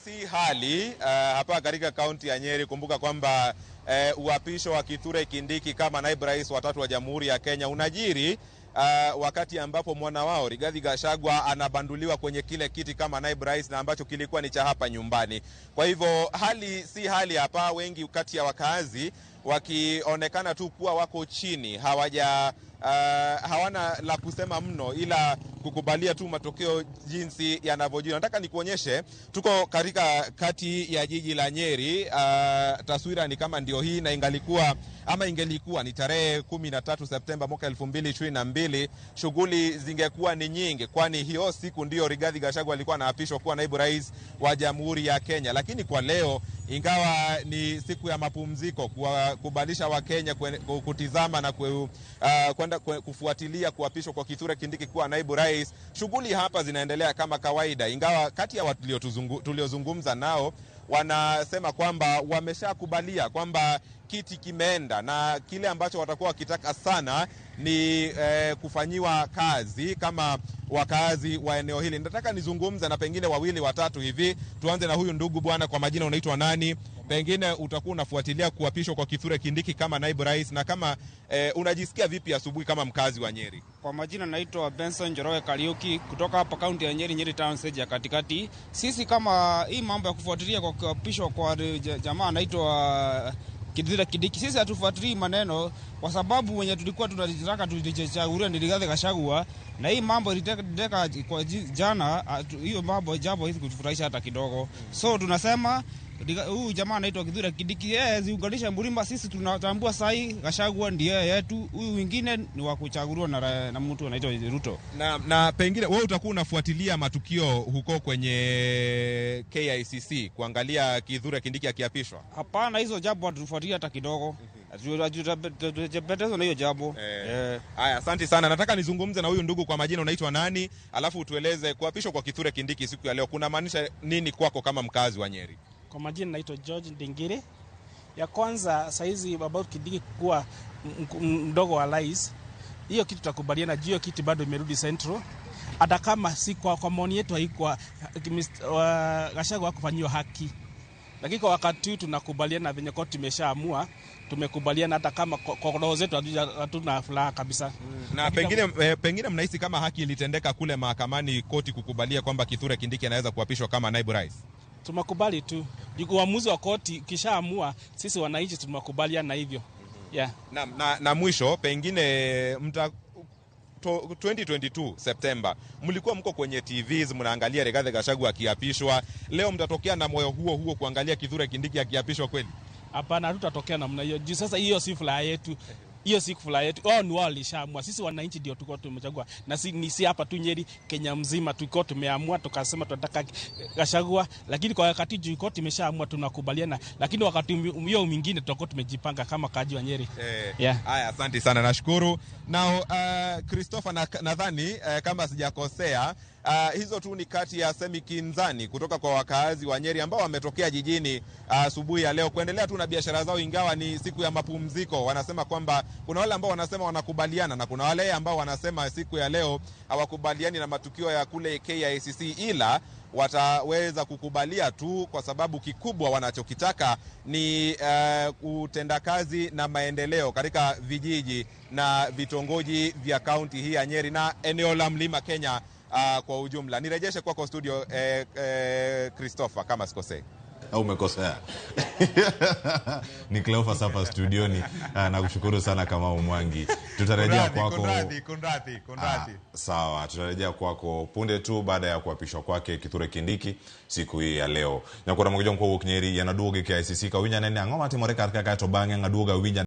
Si hali hapa katika kaunti ya Nyeri. Kumbuka kwamba uapisho wa Kithure Kindiki kama naibu rais wa tatu wa Jamhuri ya Kenya unajiri wakati ambapo mwana wao Rigathi Gachagua anabanduliwa kwenye kile kiti kama naibu rais na ambacho kilikuwa ni cha hapa nyumbani. Kwa hivyo si hali hapa, wengi kati ya wakazi wakionekana tu kuwa wako chini, hawana la kusema mno ila kukubalia tu matokeo jinsi yanavyojiri. Nataka nikuonyeshe, tuko katika kati ya jiji la Nyeri. Taswira ni kama ndio hii, na ingelikuwa ni tarehe 13 Septemba mwaka 2022, shughuli zingekuwa ni nyingi, kwani hiyo siku ndio Rigathi Gachagua alikuwa anaapishwa kuwa naibu rais wa Jamhuri ya Kenya. Lakini kwa leo, ingawa ni siku ya mapumziko, kubadilisha Wakenya kutizama na kwenda kufuatilia kuapishwa kwa Kithure Kindiki kuwa naibu rais, shughuli hapa zinaendelea kama kawaida, ingawa kati ya watu tuliozungumza nao wanasema kwamba wameshakubalia kwamba kiti kimeenda, na kile ambacho watakuwa wakitaka sana ni kufanyiwa kazi kama wakazi wa eneo hili. Nataka nizungumze na pengine wawili watatu hivi. Tuanze na huyu ndugu bwana, kwa majina unaitwa nani? Pengine utakuwa unafuatilia kuapishwa kwa Kithure Kindiki kama naibu rais, na kama unajisikia vipi asubuhi kama mkazi wa Nyeri? Kwa majina naitwa Benson Jorowe Kariuki kutoka hapa kaunti ya Nyeri, Nyeri Town stage ya katikati. Sisi kama hii mambo ya kufuatilia kwa kuapishwa kwa jamaa anaitwa Kithure Kindiki, sisi hatufuatilii maneno kwa sababu wenye tulikuwa tunataka tulichaguliwa ni Rigathi Gachagua, na hii mambo iliteka kwa jana, hiyo mambo jambo hizi kutufurahisha hata kidogo. So tunasema huyu jamaa anaitwa Kithure Kindiki, ziunganisha mlima. Sisi tunatambua sahi Gachagua ndiye yetu, huyu mwingine ni wa kuchaguliwa na mtu anaitwa Ruto. Na pengine wewe utakuwa unafuatilia matukio huko kwenye KICC kuangalia Kithure Kindiki akiapishwa? Hapana, hizo jambo hatufuatilia hata kidogo. Tutapendezwa na hiyo jambo. Haya, asante sana. Nataka nizungumze na huyu ndugu, kwa majina unaitwa nani? Alafu tueleze kuapishwa kwa Kithure Kindiki siku ya leo kuna maanisha nini kwako kama mkazi wa Nyeri? Kwa majina naitwa George Ndingire. Ya kwanza, saizi about Kindiki kuwa mdogo wa rais, hiyo kitu tutakubaliana juu. Hiyo kitu bado imerudi Central, hata kama si kwa maoni yetu haikuwa Gachagua kufanyiwa haki, lakini kwa wakati huu tunakubaliana venye koti imeshaamua, tumekubaliana hata kama kwa roho zetu hatuna furaha kabisa. Na pengine mnahisi kama haki ilitendeka kule mahakamani, koti kukubalia kwamba Kithure Kindiki anaweza kuapishwa kama naibu rais? Tumekubali tu. Uamuzi wa koti kishaamua, sisi wananchi tumekubaliana hivyo. Yeah. Na mwisho, pengine 2022 Septemba mlikuwa mko kwenye TVs mnaangalia Rigathi Gachagua akiapishwa. Leo mtatokea na moyo huo kuangalia Kithure Kindiki akiapishwa kweli? Hapana, tutatokea namna hiyo. Sasa hiyo si furaha yetu. Hiyo si furaha yetu. Wao ni wao walishaamua. Sisi wananchi ndio tulikuwa tumechagua. Na si hapa tu Nyeri, Kenya mzima tulikuwa tumeamua, tukasema tunataka Gachagua, lakini kwa wakati juu koti imeshaamua tunakubaliana. Lakini wakati hiyo mwingine tutakuwa tumejipanga kama kaji wa Nyeri. Haya, asante sana, nashukuru. Now Christopher, nadhani kama sijakosea, hizo tu ni kati ya semi kinzani kutoka kwa wakazi wa Nyeri ambao wametokea jijini asubuhi ya leo kuendelea tu na biashara zao, ingawa ni siku ya mapumziko. Wanasema kwamba kuna wale ambao wanasema wanakubaliana na kuna wale ambao wanasema siku ya leo hawakubaliani na matukio ya kule KICC, ila wataweza kukubalia tu kwa sababu kikubwa wanachokitaka ni utendakazi na maendeleo katika vijiji na vitongoji vya kaunti hii ya Nyeri na eneo la Mlima Kenya kwa ujumla. Nirejeshe kwako studio Christopher kama sikosei. Au umekosea? Ni Cleophas hapa studioni. Nakushukuru sana kama Mwangi. Tutarejea kwako. Kunrati. Sawa, tutarejea kwako punde tu baada ya kuapishwa kwake Kithure Kindiki siku hii ya leo. Nyakora Ramogi kwa Nyeri yanaduoge KICC ka winya nene angoma timore karka ka to bange ngaduoga winya